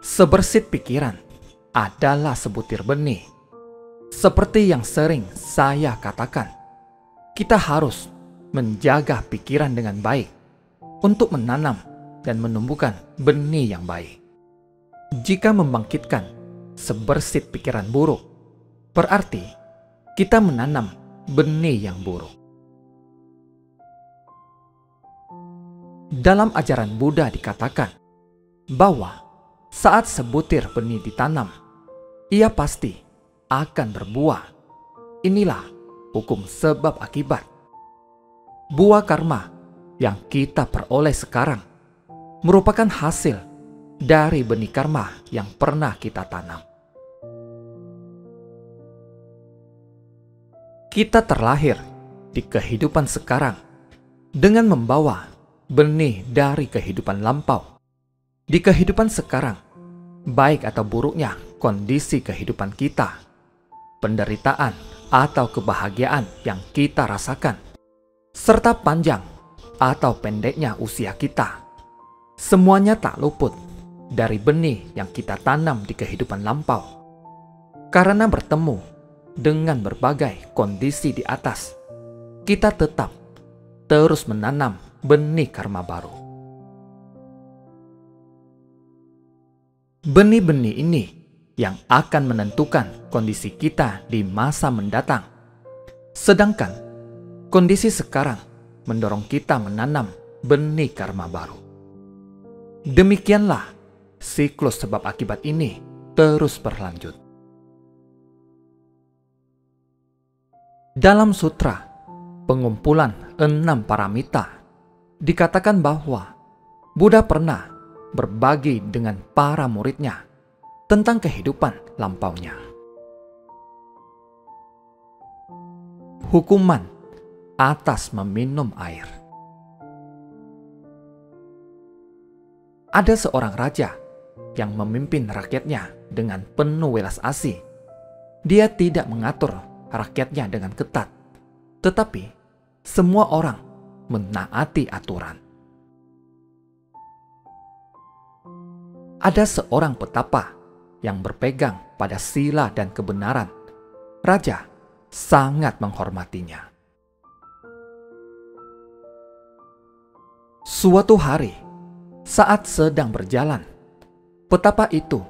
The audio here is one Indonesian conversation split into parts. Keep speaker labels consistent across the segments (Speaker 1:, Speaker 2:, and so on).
Speaker 1: Sebersit pikiran adalah sebutir benih. Seperti yang sering saya katakan, kita harus menjaga pikiran dengan baik untuk menanam dan menumbuhkan benih yang baik. Jika membangkitkan sebersit pikiran buruk, berarti kita menanam benih yang buruk. Dalam ajaran Buddha dikatakan bahwa saat sebutir benih ditanam, ia pasti akan berbuah. Inilah hukum sebab akibat. Buah karma yang kita peroleh sekarang merupakan hasil dari benih karma yang pernah kita tanam. Kita terlahir di kehidupan sekarang dengan membawa benih dari kehidupan lampau. Di kehidupan sekarang, baik atau buruknya kondisi kehidupan kita, penderitaan atau kebahagiaan yang kita rasakan, serta panjang atau pendeknya usia kita, semuanya tak luput dari benih yang kita tanam di kehidupan lampau. Karena bertemu dengan berbagai kondisi di atas, kita tetap terus menanam benih karma baru. Benih-benih ini yang akan menentukan kondisi kita di masa mendatang. Sedangkan kondisi sekarang mendorong kita menanam benih karma baru. Demikianlah siklus sebab akibat ini terus berlanjut. Dalam sutra pengumpulan 6 paramita dikatakan bahwa Buddha pernah berbagi dengan para muridnya tentang kehidupan lampaunya. Hukuman atas meminum air. Ada seorang raja yang memimpin rakyatnya dengan penuh welas asih. Dia tidak mengatur rakyatnya dengan ketat, tetapi semua orang menaati aturan. Ada seorang petapa yang berpegang pada sila dan kebenaran. Raja sangat menghormatinya. Suatu hari, saat sedang berjalan, petapa itu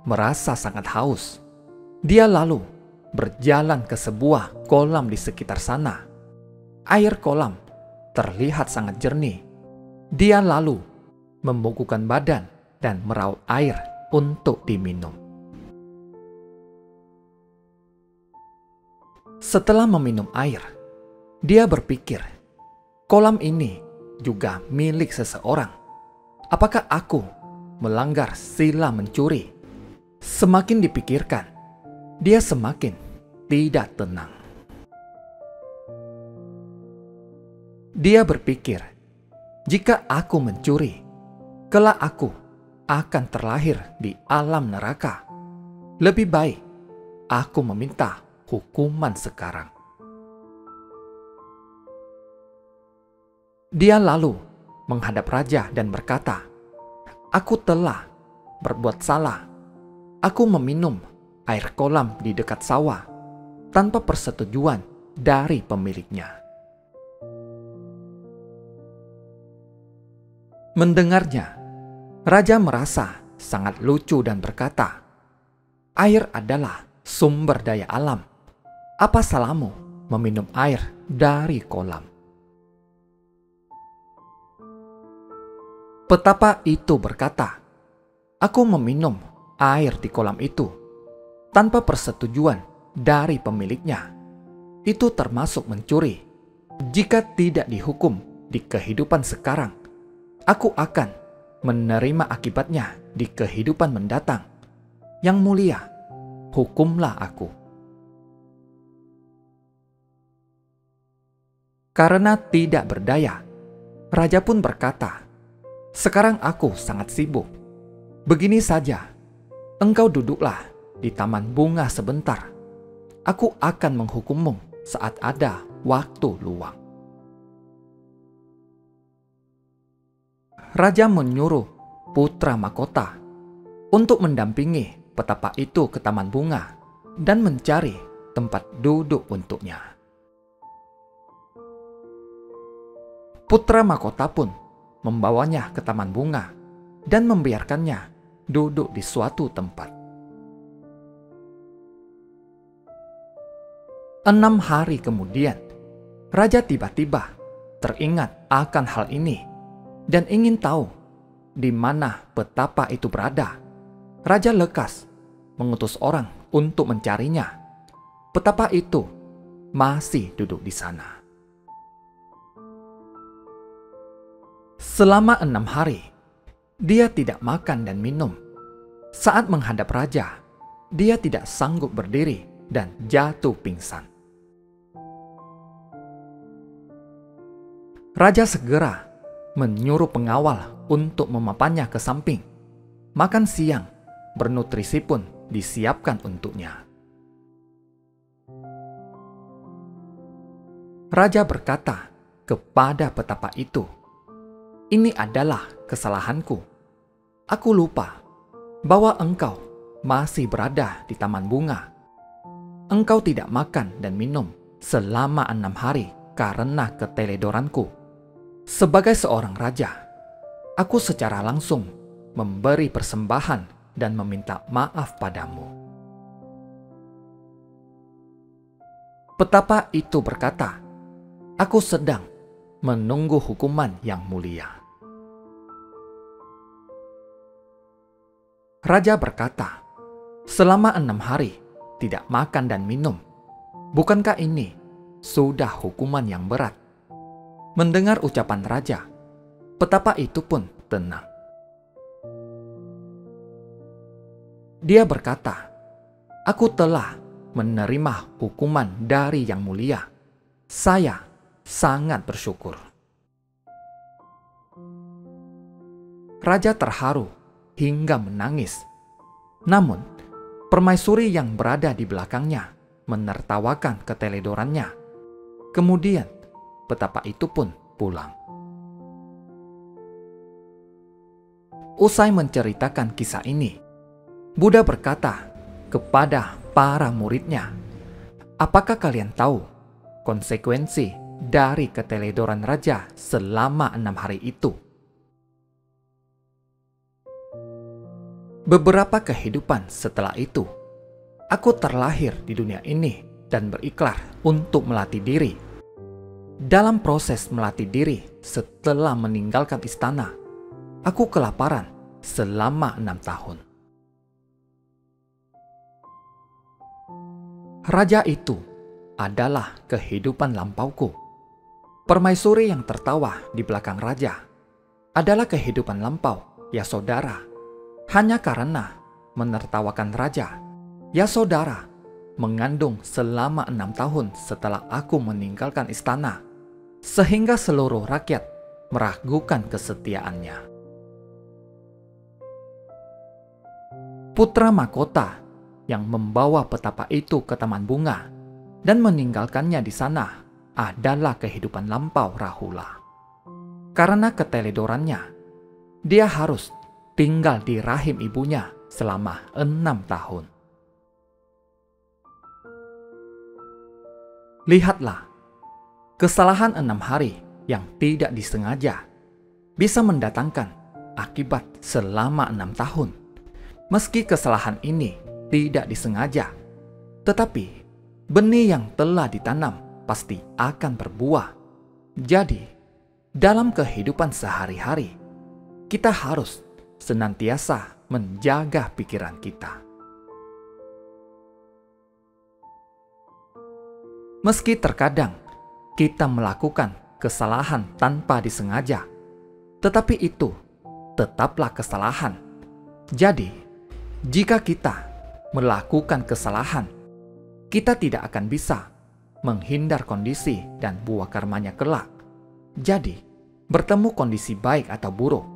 Speaker 1: merasa sangat haus. Dia lalu berjalan ke sebuah kolam di sekitar sana. Air kolam terlihat sangat jernih. Dia lalu membungkukkan badan dan meraup air untuk diminum. Setelah meminum air, dia berpikir, kolam ini juga milik seseorang. Apakah aku melanggar sila mencuri? Semakin dipikirkan, dia semakin tidak tenang. Dia berpikir, jika aku mencuri, kelak aku akan terlahir di alam neraka. Lebih baik aku meminta hukuman sekarang. Dia lalu menghadap raja dan berkata, "Aku telah berbuat salah. Aku meminum air kolam di dekat sawah tanpa persetujuan dari pemiliknya." Mendengarnya, raja merasa sangat lucu dan berkata, "Air adalah sumber daya alam. Apa salahmu meminum air dari kolam?" Petapa itu berkata, "Aku meminum air di kolam itu tanpa persetujuan dari pemiliknya. Itu termasuk mencuri. Jika tidak dihukum di kehidupan sekarang, aku akan menerima akibatnya di kehidupan mendatang. Yang mulia, hukumlah aku." Karena tidak berdaya, raja pun berkata, "Sekarang aku sangat sibuk. Begini saja, engkau duduklah di taman bunga sebentar. Aku akan menghukummu saat ada waktu luang." raja menyuruh putra mahkota untuk mendampingi petapa itu ke taman bunga dan mencari tempat duduk untuknya. Putra mahkota pun membawanya ke taman bunga dan membiarkannya duduk di suatu tempat. 6 hari kemudian, raja tiba-tiba teringat akan hal ini dan ingin tahu di mana petapa itu berada. Raja lekas mengutus orang untuk mencarinya. Petapa itu masih duduk di sana. Selama 6 hari, dia tidak makan dan minum. Saat menghadap raja, dia tidak sanggup berdiri dan jatuh pingsan. Raja segera menyuruh pengawal untuk memapanya ke samping. Makan siang bernutrisi pun disiapkan untuknya. Raja berkata kepada petapa itu, "Ini adalah kesalahanku. Aku lupa bahwa engkau masih berada di taman bunga. Engkau tidak makan dan minum selama 6 hari karena keteledoranku. Sebagai seorang raja, aku secara langsung memberi persembahan dan meminta maaf padamu." Petapa itu berkata, "Aku sedang menunggu hukuman yang mulia." Raja berkata, "Selama 6 hari tidak makan dan minum, bukankah ini sudah hukuman yang berat?" Mendengar ucapan raja, petapa itu pun tenang. Dia berkata, "Aku telah menerima hukuman dari Yang Mulia. Saya sangat bersyukur." Raja terharu hingga menangis. Namun, permaisuri yang berada di belakangnya menertawakan keteledorannya. Kemudian, petapa itu pun pulang. Usai menceritakan kisah ini, Buddha berkata kepada para muridnya, "Apakah kalian tahu konsekuensi dari keteledoran raja selama 6 hari itu?" Beberapa kehidupan setelah itu, aku terlahir di dunia ini dan berikrar untuk melatih diri. Dalam proses melatih diri setelah meninggalkan istana, aku kelaparan selama 6 tahun. Raja itu adalah kehidupan lampauku. Permaisuri yang tertawa di belakang raja adalah kehidupan lampau Yasodhara. Hanya karena menertawakan raja, Yasodhara mengandung selama 6 tahun setelah aku meninggalkan istana, sehingga seluruh rakyat meragukan kesetiaannya. Putra mahkota yang membawa petapa itu ke taman bunga dan meninggalkannya di sana adalah kehidupan lampau Rahula. Karena keteledorannya, dia harus tinggal di rahim ibunya selama 6 tahun. Lihatlah, kesalahan 6 hari yang tidak disengaja bisa mendatangkan akibat selama 6 tahun. Meski kesalahan ini tidak disengaja, tetapi benih yang telah ditanam pasti akan berbuah. Jadi, dalam kehidupan sehari-hari, kita harus senantiasa menjaga pikiran kita. Meski terkadang kita melakukan kesalahan tanpa disengaja, tetapi itu tetaplah kesalahan. Jadi, jika kita melakukan kesalahan, kita tidak akan bisa menghindar kondisi dan buah karmanya kelak. Jadi, bertemu kondisi baik atau buruk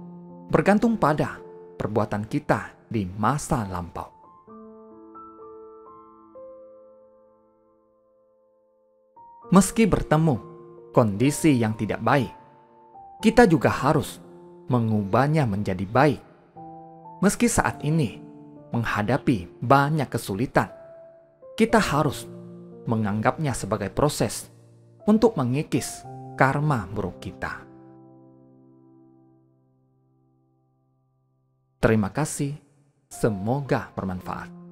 Speaker 1: bergantung pada perbuatan kita di masa lampau. Meski bertemu kondisi yang tidak baik, kita juga harus mengubahnya menjadi baik. Meski saat ini menghadapi banyak kesulitan, kita harus menganggapnya sebagai proses untuk mengikis karma buruk kita. Terima kasih, semoga bermanfaat.